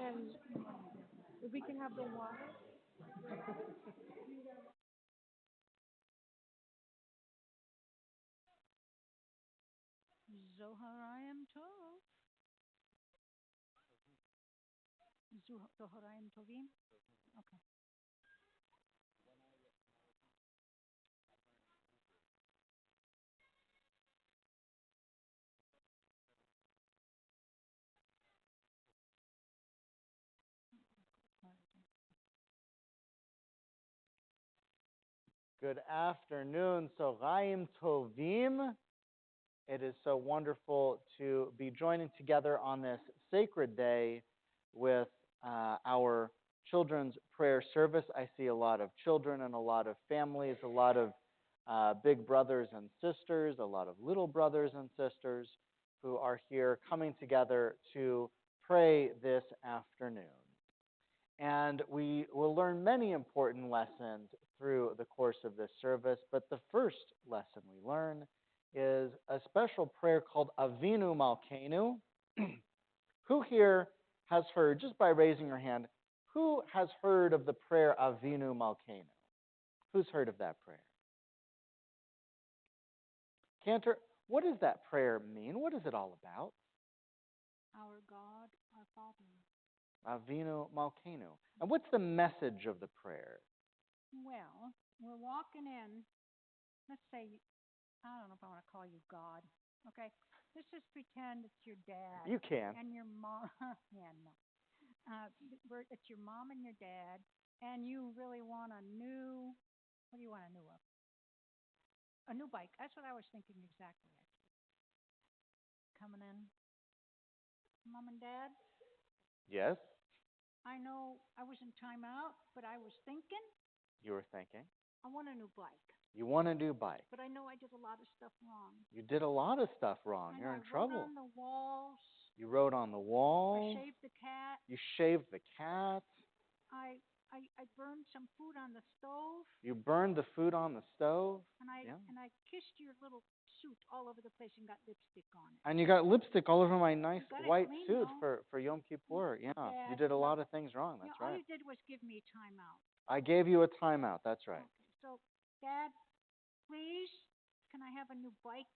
And if we can have the water. Zoharayim Tov. Zoharayim Tovim. Okay. Good afternoon. So, Chaim Tovim. It is so wonderful to be joining together on this sacred day with our children's prayer service. I see a lot of children and a lot of families, a lot of big brothers and sisters, a lot of little brothers and sisters who are here coming together to pray this afternoon. And we will learn many important lessons through the course of this service, but the first lesson we learn is a special prayer called Avinu Malkeinu. Who here has heard, just by raising your hand, who has heard of the prayer Avinu Malkeinu? Who's heard of that prayer? Cantor, what does that prayer mean? What is it all about? Our God, our Father. Avinu Malkeinu. And what's the message of the prayer? Well, we're walking in. Let's say, I don't know if I want to call you God. Okay, let's just pretend it's your dad. You can. And your mom. Yeah, no. It's your mom and your dad, and you really want a new. What do you want a new of? A new bike. That's what I was thinking exactly. Actually, coming in. Mom and Dad. Yes. I know I was in timeout, but I was thinking. You were thinking. I want a new bike. You want a new bike. But I know I did a lot of stuff wrong. You did a lot of stuff wrong. You're in trouble. I wrote on the walls. You wrote on the walls. I shaved the cat. You shaved the cat. I burned some food on the stove. You burned the food on the stove. And I kissed your little suit all over the place and got lipstick on it. And you got lipstick all over my nice white suit though. for Yom Kippur. Yeah, Dad, you did a lot of things wrong. That's right. All you did was give me a timeout. I gave you a timeout. That's right. Okay. So, Dad, please, can I have a new bike?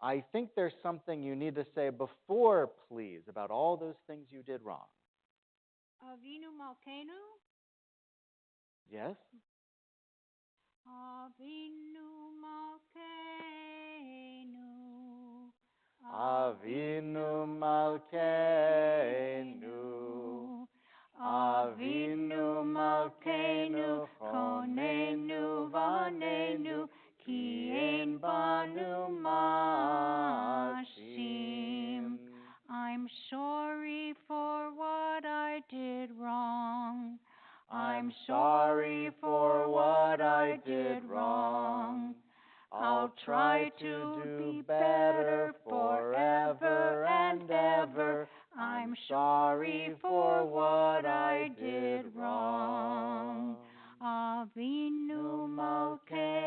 I think there's something you need to say before, please, about all those things you did wrong. Avinu Malkeinu? Yes? Avinu Malkeinu. Avinu Malkeinu. Avinu Malkeinu. Chonenu vanenu. Ki ein banu mashim. I'm sorry for what I did wrong. I'm sorry for what I did wrong. I'll try to be better forever and ever. I'm sorry for what I did wrong. Avinu Malkeinu.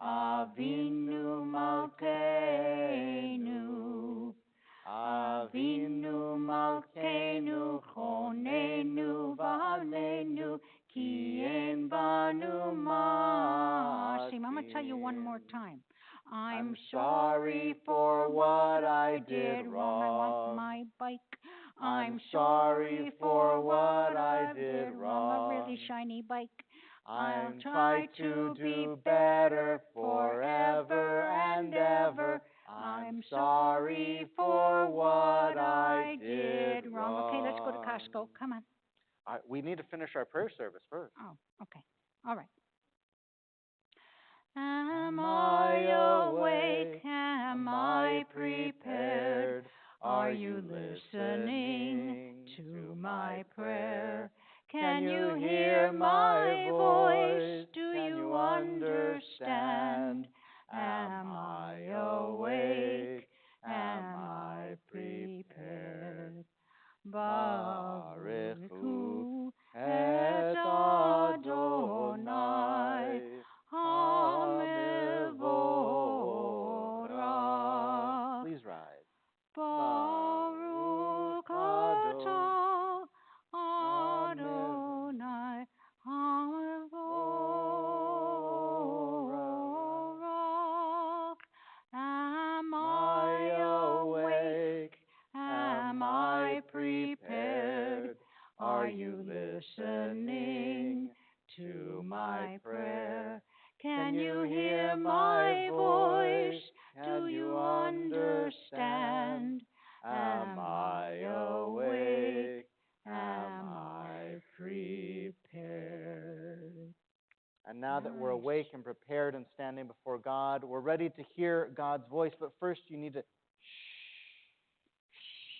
Avinu Malkeinu. Avinu Malkeinu. Chonenu vanenu. Ki ein banu mashim. I'm going to tell you one more time. I'm sorry for what I did wrong. I want my bike. I'm sorry for what I did wrong. A really shiny bike. I'll try to be better forever and ever. I'm sorry for what I did wrong. Okay, let's go to Costco. Come on. We need to finish our prayer service first. Oh, okay. All right. Am I awake? Am I prepared? Are you listening to my prayer? Can you hear my voice? Do you understand? Am I awake? Am I prepared? Baruch Hu et Adonai HaMevorach. Please rise. Baruch listening to my prayer? Can you hear my voice? Do you understand? Am I awake? Am I prepared? And now that we're awake and prepared and standing before God, we're ready to hear God's voice. But first, you need to shh.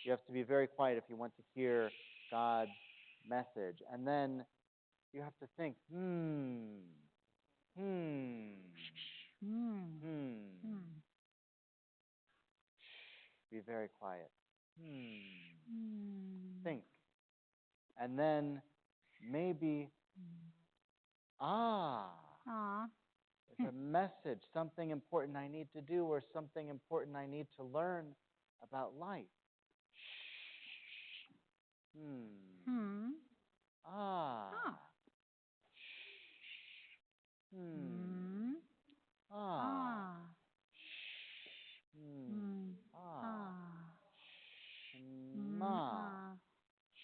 You have to be very quiet if you want to hear God's message. And then you have to think, Be very quiet. Think. And then maybe, there's a message, something important I need to do or something important I need to learn about life.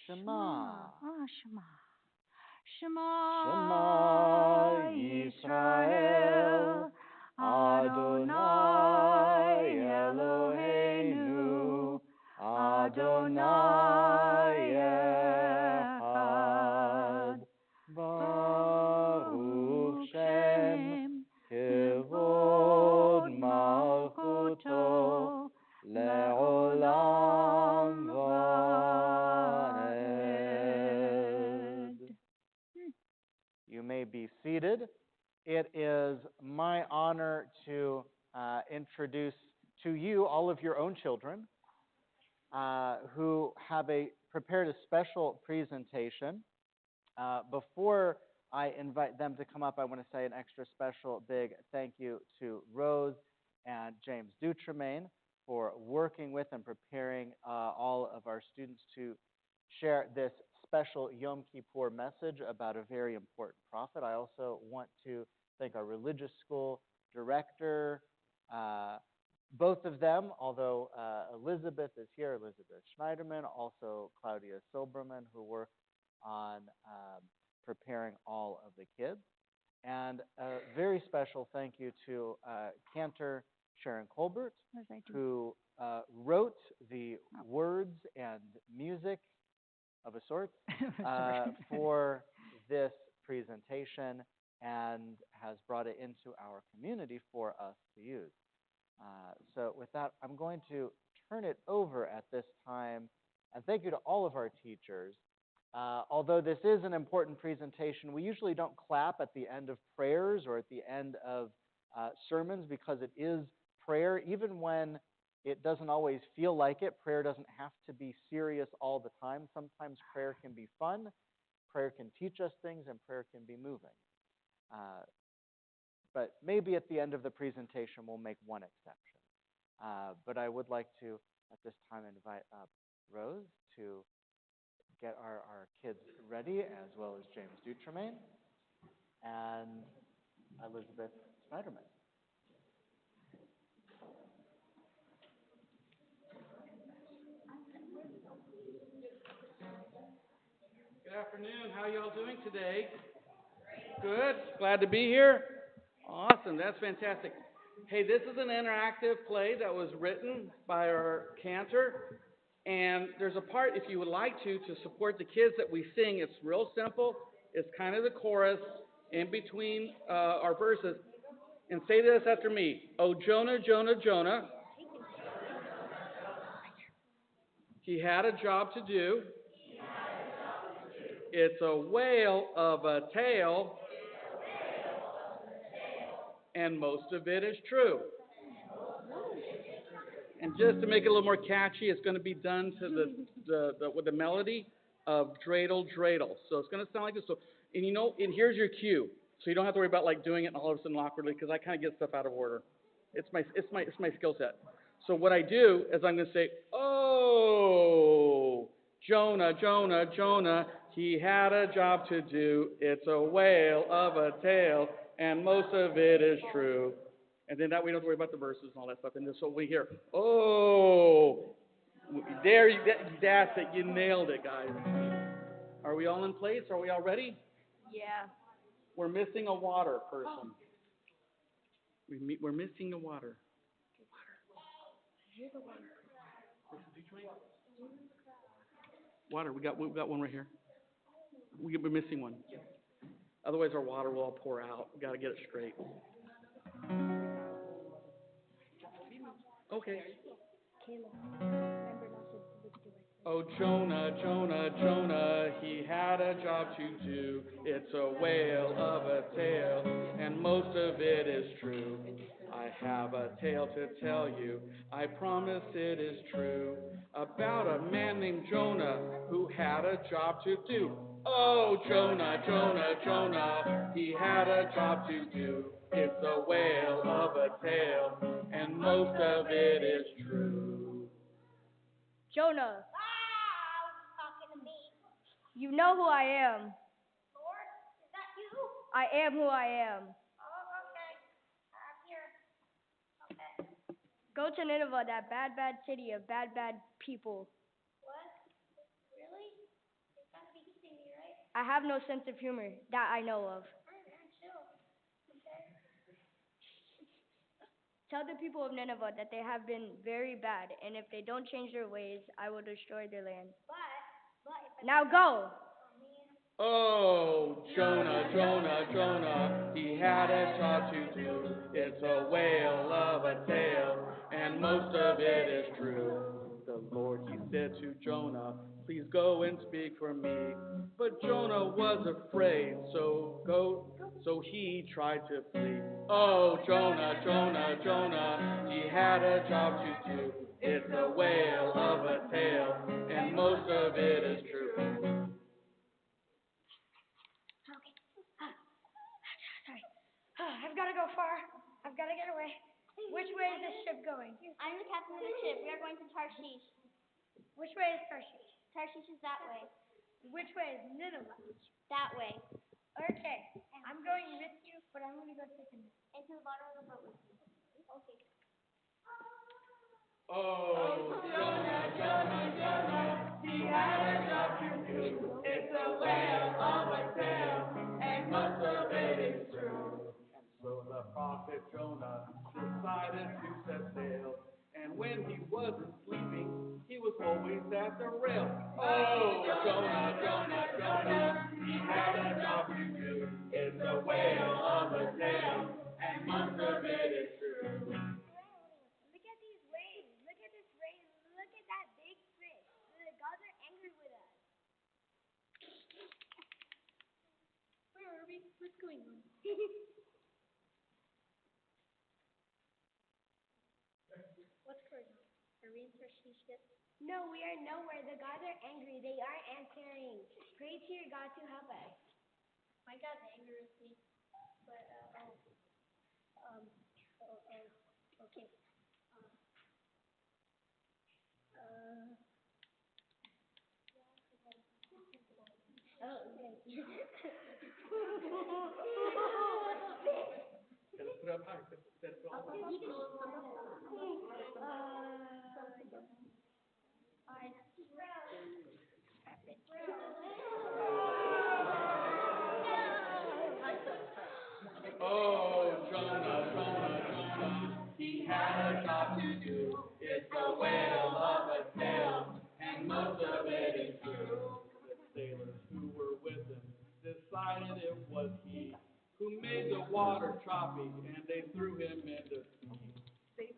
Shema. Shema Yisrael, Adonai Eloheinu, Adonai Echad, Baruch Shem, Kivod Malchuto, Le'olam Va'ed. You may be seated. It is my honor to introduce to you all of your own children who have prepared a special presentation. Before I invite them to come up, I want to say an extra special big thank you to Rose and James Dutremaine for working with and preparing all of our students to share this special Yom Kippur message about a very important prophet. I also want to thank our religious school director, both of them, although Elizabeth is here, Elizabeth Schneiderman, also Claudia Silberman, who worked on preparing all of the kids. And a very special thank you to Cantor Sharon Colbert, who wrote the words and music of a sort for this presentation and has brought it into our community for us to use. So with that, I'm going to turn it over at this time, and thank you to all of our teachers. Although this is an important presentation, we usually don't clap at the end of prayers or at the end of sermons because it is prayer. Even when it doesn't always feel like it, prayer doesn't have to be serious all the time. Sometimes prayer can be fun, prayer can teach us things, and prayer can be moving. But maybe at the end of the presentation we'll make one exception. But I would like to, at this time, invite up Rose to get our kids ready, as well as James Dutremaine and Elizabeth Schneiderman. Good afternoon. How are you all doing today? Good. Glad to be here. Awesome. That's fantastic. Hey, this is an interactive play that was written by our cantor. And there's a part, if you would like to support the kids that we sing. It's real simple. It's kind of the chorus in between our verses. And say this after me. Oh, Jonah, Jonah, Jonah. He had a job to do. It's a whale of a tale, and most of it is true. And just to make it a little more catchy, it's going to be done to with the melody of dreidel, dreidel. So it's going to sound like this. So, and here's your cue. So you don't have to worry about like doing it and all of a sudden awkwardly, because I kind of get stuff out of order. It's my skill set. So what I do is I'm going to say, oh, Jonah, Jonah, Jonah, he had a job to do. It's a whale of a tale, and most of it is true. And then that we don't have to worry about the verses and all that stuff. And so we hear, oh, that's it. You nailed it, guys. Are we all in place? Are we all ready? Yeah. We're missing a water person. We're missing a water. Water. We got one right here. We're missing one. Otherwise, our water will all pour out. We got to get it straight. Okay. Oh, Jonah, Jonah, Jonah, he had a job to do. It's a whale of a tale, and most of it is true. I have a tale to tell you, I promise it is true, about a man named Jonah who had a job to do. Oh, Jonah, Jonah, Jonah, he had a job to do. It's a whale of a tale, and most of it is true. Jonah. You know who I am. Lord, is that you? I am who I am. Oh, okay. I'm here. Okay. Go to Nineveh, that bad, bad city of bad, bad people. What? Really? It's gotta be kidding me, right? I have no sense of humor that I know of. Chill. Okay. Tell the people of Nineveh that they have been very bad, and if they don't change their ways, I will destroy their land. But if Now go! Oh, Jonah, Jonah, Jonah, he had a job to do. It's a whale of a tale, and most of it is true. The Lord, he said to Jonah, please go and speak for me. But Jonah was afraid, so he tried to flee. Oh, Jonah, Jonah, Jonah, he had a job to do. It's a whale of a tale, and most of it is true. I've got to go far. I've got to get away. Which way is this ship going? I'm the captain of the ship. We are going to Tarshish. Which way is Tarshish? Tarshish is that way. Which way is Nineveh? That way. Okay, I'm going with you, but I'm going to go second. Into the bottom of the boat with you. Okay. Oh, Jonah, Jonah, Jonah, he had a job to do. It's a whale of a tale, and most of it is true. And so the prophet Jonah decided to set sail, and when he wasn't sleeping, he was always at the rail. Oh, Jonah, Jonah, Jonah, he had a job to do. It's a whale of a tale, and most of it is true. Look at these waves. Look at this rain. Look at that big fish. The gods are angry with us. Where are we? What's going on? What's going on? Are we in Tarshish yet? No, we are nowhere. The gods are angry. They aren't answering. Pray to your God to help us. My God's angry with me. But, okay. Okay. Put it up high. Set it all up. Oh, Jonah, Jonah, Jonah, he had a job to do. It's a whale of a tale, and most of it is true. The sailors who were with him decided it was he who made the water choppy, and they threw him in the sea.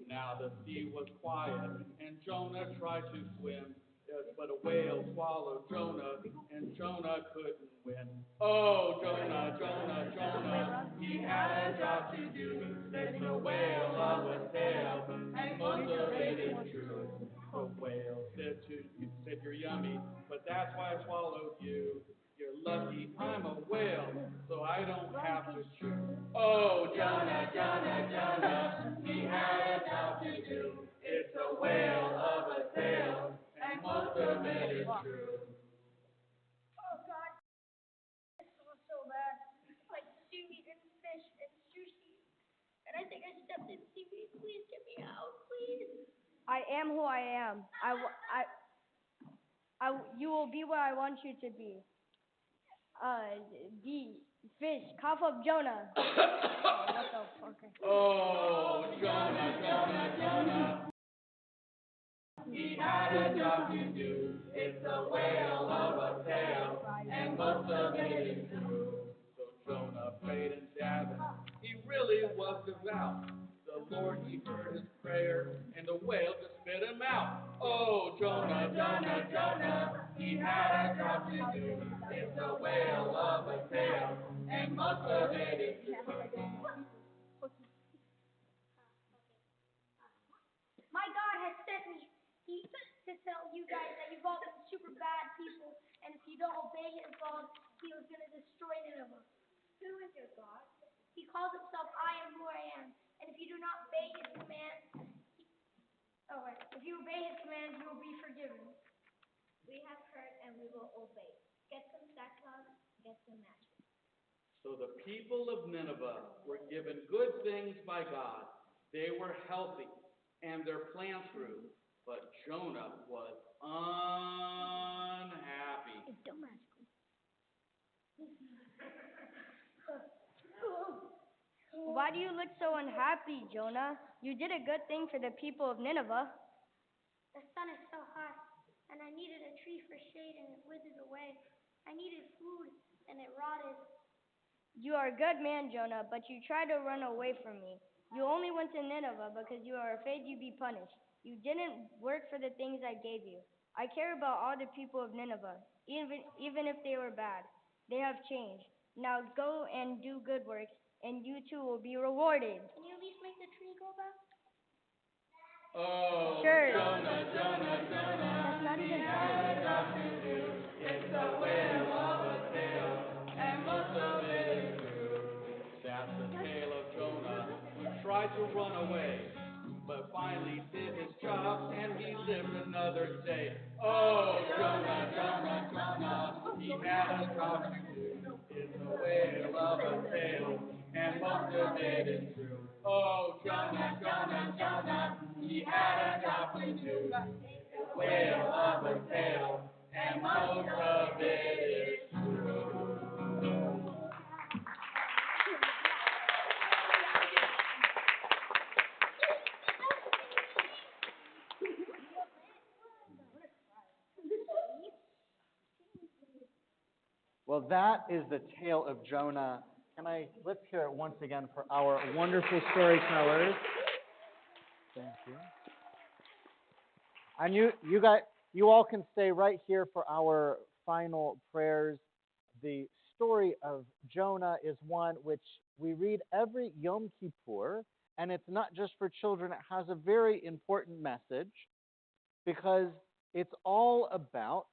Now the sea was quiet, and Jonah tried to swim. But a whale swallowed Jonah, and Jonah couldn't win. Oh, Jonah, Jonah, Jonah, he had a job to do. It's a whale of a tale, and most of it is true. The whale said you're yummy, but that's why I swallowed you. You're lucky I'm a whale, so I don't have to chew. Oh, Jonah, Jonah, Jonah, he had a job to do. It's a whale of a tale, and most of it is true. Oh, God. This smells so bad. It's like seaweed and fish and sushi. And I think I stepped in seaweed. Please get me out, please. I am who I am. You will be where I want you to be. the fish, cough up Jonah. What the fuck? Oh, Jonah. He had a job to do. It's a whale of a tale, and most of it is true. So Jonah prayed and fasted. He really was devout. The Lord, he heard his prayer, and the whale just spit him out. Oh, Jonah. He had a job to do. It's a whale of a tale, and most of it is true. My God has sent me to tell you guys that you've all been super bad people, and if you don't obey his laws, he was going to destroy Nineveh. Who is your God? He calls himself I am who I am, and if you do not obey his commands, if you obey his commands, you will be forgiven. We have heard and we will obey. Get some sackcloth, get some matches. So the people of Nineveh were given good things by God. They were healthy, and their plants grew. But Jonah was unhappy. It's still magical. Why do you look so unhappy, Jonah? You did a good thing for the people of Nineveh. The sun is so hot, and I needed a tree for shade, and it withered away. I needed food, and it rotted. You are a good man, Jonah, but you tried to run away from me. You only went to Nineveh because you are afraid you'd be punished. You didn't work for the things I gave you. I care about all the people of Nineveh, even if they were bad. They have changed. Now go and do good works, and you too will be rewarded. Can you at least make the tree grow back? Oh, Sure. Jonah. That's not even It's a whale of a tale, and most of it is true. That's the tale of Jonah, who tried to run away, but finally did his job, and he lived another day. Oh, Jonah. He had a job to do. It's a whale of a tale, and most of it is true. Oh, Jonah. He had a job to do. It's a whale of a tale, and most of it is true. Well, that is the tale of Jonah. Let's hear it once again for our wonderful storytellers. Thank you. And you all can stay right here for our final prayers. The story of Jonah is one which we read every Yom Kippur, and it's not just for children. It has a very important message because it's all about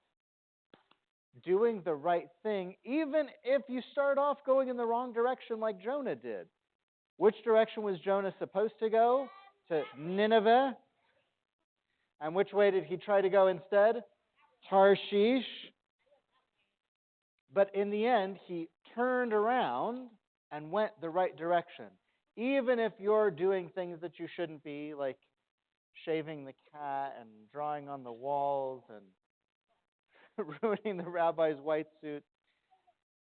doing the right thing, even if you start off going in the wrong direction like Jonah did. Which direction was Jonah supposed to go? To Nineveh. And which way did he try to go instead? Tarshish. But in the end, he turned around and went the right direction. Even if you're doing things that you shouldn't be, like shaving the cat and drawing on the walls and ruining the rabbi's white suit,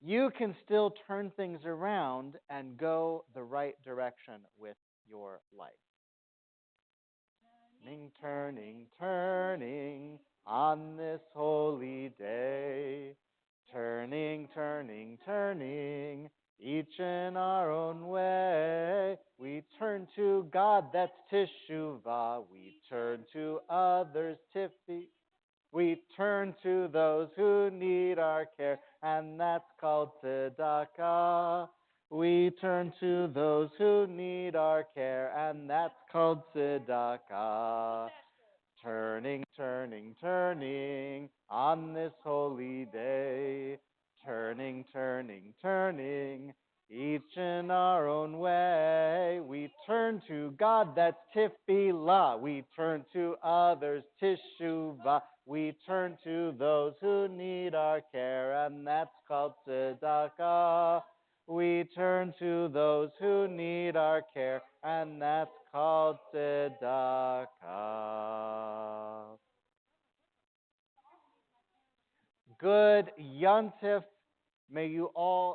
you can still turn things around and go the right direction with your life. Turning on this holy day. Turning, each in our own way. We turn to God, that's teshuvah. We turn to others, tiffy. We turn to those who need our care, and that's called tzedakah. We turn to those who need our care, and that's called tzedakah. Turning on this holy day. Turning, each in our own way. We turn to God, that's tefillah. We turn to others, teshuvah. We turn to those who need our care, and that's called tzedakah. We turn to those who need our care, and that's called tzedakah. Good Yontif May you all